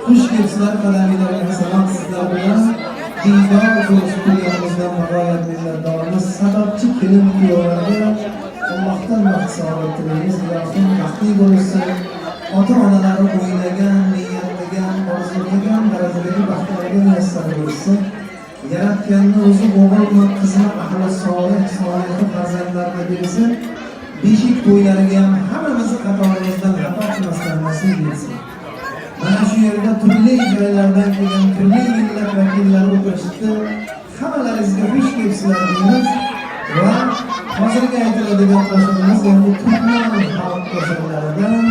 Hoş gelsinler kademilerine selam sizlerle. Dindar dostlarımızdan mübarek milletlerimiz sabahçı kelin diyorlardı. Allah'tan maksat ettiğimiz yakın vakti olursa ota-onaları o'ylagan, niyatlagan, orzulagan darajadagi baxtlarga muyassar bo'lsa, yaratganni o'zi o'g'ilmi, qizmi, ahli solih, soliha farzandlarga bersa, beshik to'ylariga ham hammamizni qatorimizdan xato qilmasdan nasib etsin. Mana shu yerda turli joylardan kelgan turli millat vakillari o'tirishdi. Hammalaringizga xush kelibsizlar deymiz va hozirgi aytiladigan qo'shiqimiz endi Turkman xalq qo'shiqlaridan